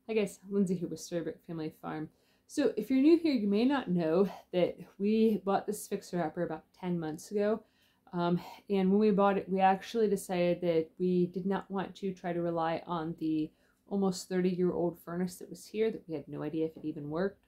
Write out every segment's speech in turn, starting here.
Hi guys, Lindsay here with Storybook Family Farm. So if you're new here, you may not know that we bought this fixer-upper about 10 months ago. And when we bought it, we actually decided that we did not want to try to rely on the almost 30-year-old furnace that was here, that we had no idea if it even worked,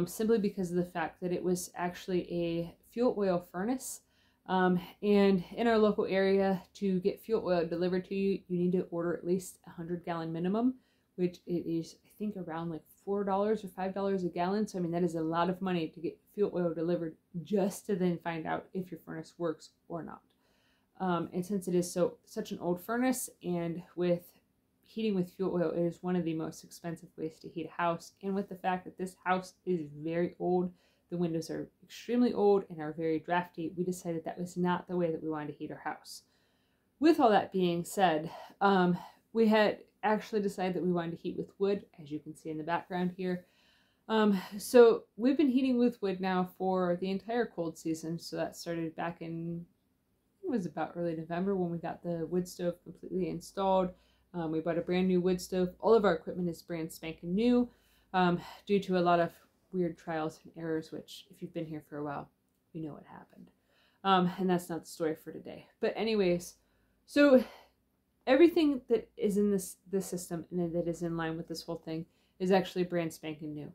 simply because of the fact that it was actually a fuel oil furnace. And in our local area, to get fuel oil delivered to you, you need to order at least a 100-gallon minimum, which it is, I think, around like $4 or $5 a gallon. So, I mean, that is a lot of money to get fuel oil delivered just to then find out if your furnace works or not. And since it is such an old furnace, and with heating with fuel oil, it is one of the most expensive ways to heat a house. And with the fact that this house is very old, the windows are extremely old and are very drafty, we decided that was not the way that we wanted to heat our house. With all that being said, we had actually decided that we wanted to heat with wood, as you can see in the background here. So we've been heating with wood now for the entire cold season. So that started back in, it was about early November when we got the wood stove completely installed. We bought a brand new wood stove. All of our equipment is brand spanking new, due to a lot of weird trials and errors, which if you've been here for a while, you know what happened. And that's not the story for today. But anyways, so everything that is in this system and that is in line with this whole thing is actually brand spanking new.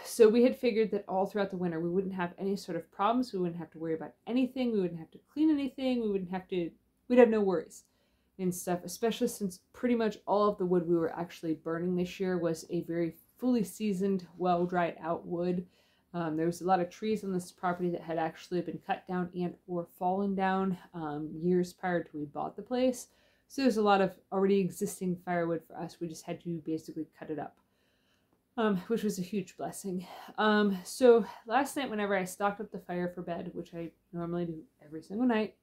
So we had figured that all throughout the winter we wouldn't have any sort of problems. We wouldn't have to worry about anything. We wouldn't have to clean anything. We'd have no worries and stuff, especially since pretty much all of the wood we were actually burning this year was a very fully seasoned, well dried out wood. There was a lot of trees on this property that had actually been cut down and or fallen down years prior to we bought the place. So there's a lot of already existing firewood for us. We just had to basically cut it up, which was a huge blessing. So last night, whenever I stocked up the fire for bed, which I normally do every single night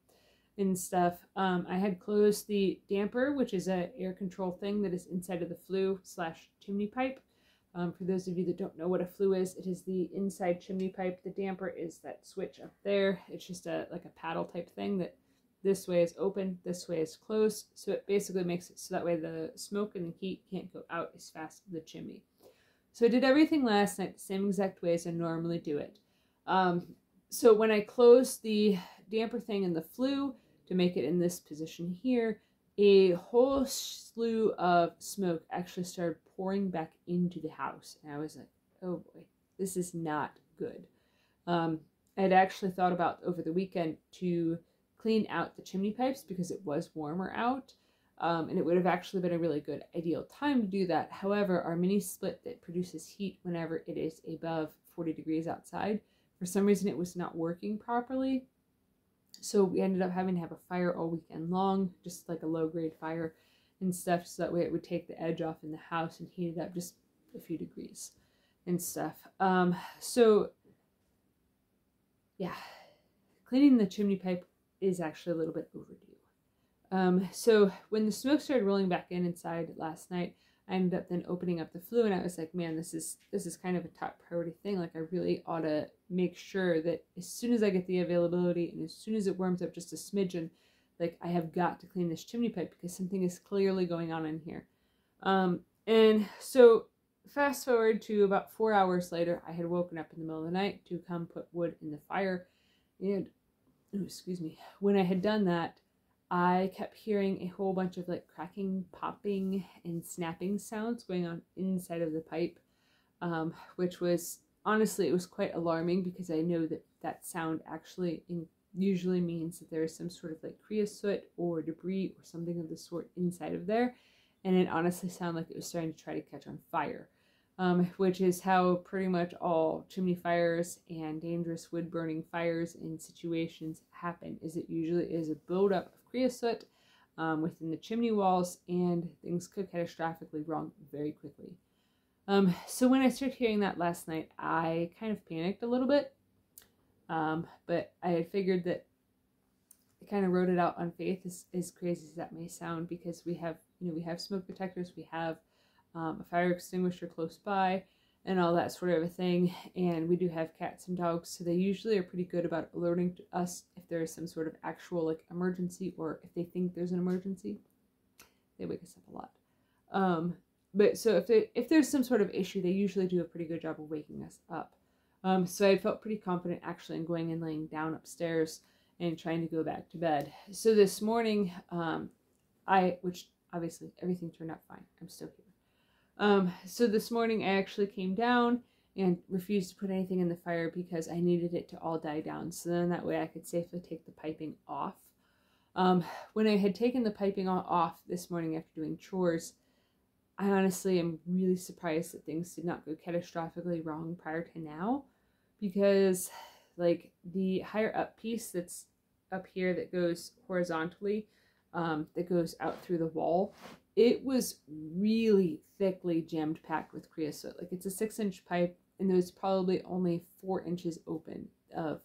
and stuff, I had closed the damper, which is an air control thing that is inside of the flue/chimney pipe. For those of you that don't know what a flue is, it is the inside chimney pipe. The damper is that switch up there. It's just like a paddle type thing that this way is open, this way is closed. So it basically makes it so that way the smoke and the heat can't go out as fast as the chimney. So I did everything last night the same exact way as I normally do it. So when I closed the damper thing in the flue to make it in this position here, a whole slew of smoke actually started pouring back into the house. And I was like, oh boy, this is not good. I had actually thought about over the weekend to clean out the chimney pipes because it was warmer out. And it would have actually been a really good ideal time to do that. However, our mini split that produces heat whenever it is above 40 degrees outside, for some reason it was not working properly. So we ended up having to have a fire all weekend long, just like a low-grade fire and stuff, so that way it would take the edge off in the house and heat it up just a few degrees and stuff. So yeah, cleaning the chimney pipe is actually a little bit overdue. So when the smoke started rolling back inside last night, I ended up then opening up the flue, and I was like, man, this is kind of a top priority thing. Like, I really ought to make sure that as soon as I get the availability and as soon as it warms up just a smidgen, like, I have got to clean this chimney pipe because something is clearly going on in here. And so fast forward to about 4 hours later, I had woken up in the middle of the night to come put wood in the fire. And, oh, excuse me, when I had done that, I kept hearing a whole bunch of like cracking, popping, and snapping sounds going on inside of the pipe, which was, honestly, it was quite alarming because I know that that sound actually usually means that there is some sort of like creosote or debris or something of the sort inside of there. And it honestly sounded like it was starting to try to catch on fire, which is how pretty much all chimney fires and dangerous wood burning fires in situations happen, is it usually is a buildup of creosote within the chimney walls, and things could catastrophically wrong very quickly. So when I started hearing that last night, I kind of panicked a little bit, but I had figured that I kind of wrote it out on faith, as crazy as that may sound, because we have smoke detectors, we have a fire extinguisher close by, and all that sort of a thing. And we do have cats and dogs, so they usually are pretty good about alerting to us if there is some sort of actual like emergency, or if they think there's an emergency. They wake us up a lot. But so if there's some sort of issue, they usually do a pretty good job of waking us up. So I felt pretty confident actually in going and laying down upstairs and trying to go back to bed. So this morning, which obviously everything turned out fine. I'm still here. So this morning I actually came down and refused to put anything in the fire because I needed it to all die down. So then that way I could safely take the piping off. When I had taken the piping off this morning after doing chores, I honestly am really surprised that things did not go catastrophically wrong prior to now, because like the higher up piece that's up here that goes horizontally, that goes out through the wall, it was really thickly jammed packed with creosote. Like it's a 6-inch pipe and there's probably only 4 inches open of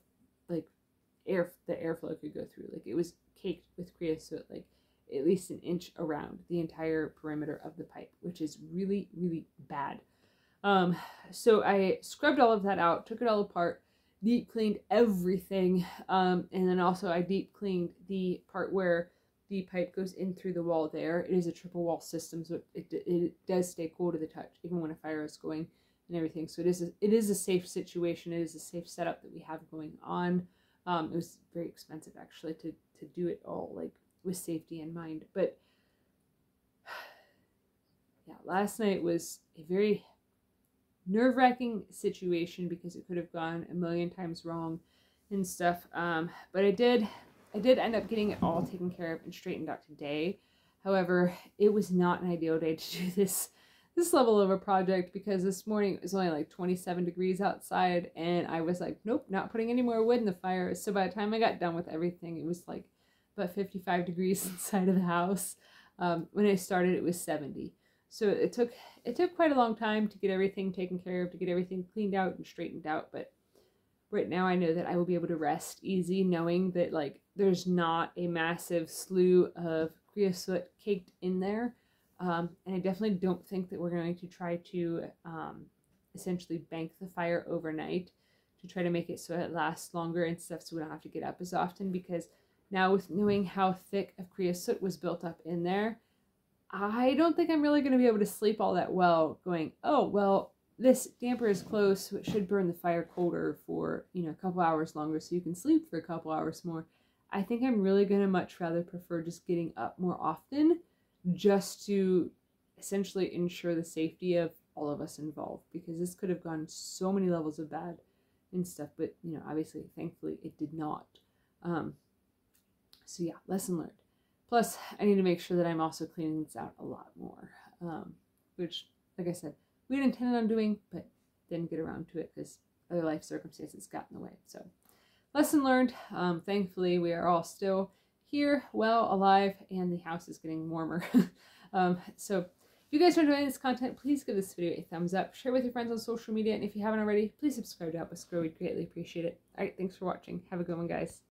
like the airflow could go through. Like it was caked with creosote, like at least an inch around the entire perimeter of the pipe, which is really, really bad. So I scrubbed all of that out, took it all apart, deep cleaned everything. And then also I deep cleaned the part where the pipe goes in through the wall there. It is a triple wall system, so it does stay cool to the touch, even when a fire is going and everything. So it is a safe situation. It is a safe setup that we have going on. It was very expensive actually to do it all like with safety in mind. But yeah, last night was a very nerve-wracking situation because it could have gone a million times wrong and stuff. But I did end up getting it all taken care of and straightened out today. However, it was not an ideal day to do this level of a project because this morning it was only like 27 degrees outside and I was like, nope, not putting any more wood in the fire. So by the time I got done with everything, it was like about 55 degrees inside of the house. When I started, it was 70. So it took quite a long time to get everything taken care of, to get everything cleaned out and straightened out. But right now I know that I will be able to rest easy knowing that like there's not a massive slew of creosote caked in there. And I definitely don't think that we're going to try to essentially bank the fire overnight to try to make it so it lasts longer and stuff so we don't have to get up as often, because now with knowing how thick of creosote was built up in there, I don't think I'm really going to be able to sleep all that well going, oh, well, this damper is close, so it should burn the fire colder for, a couple hours longer so you can sleep for a couple hours more. I think I'm really going to much rather prefer just getting up more often just to essentially ensure the safety of all of us involved, because this could have gone so many levels of bad and stuff, but, obviously, thankfully, it did not. So yeah, lesson learned. Plus, I need to make sure that I'm also cleaning this out a lot more, which, like I said, we had intended on doing, but didn't get around to it because other life circumstances got in the way. So, lesson learned. Thankfully, we are all still here, well, alive, and the house is getting warmer. So, if you guys are enjoying this content, please give this video a thumbs up, share with your friends on social media, and if you haven't already, please subscribe to help us grow. We'd greatly appreciate it. All right, thanks for watching. Have a good one, guys.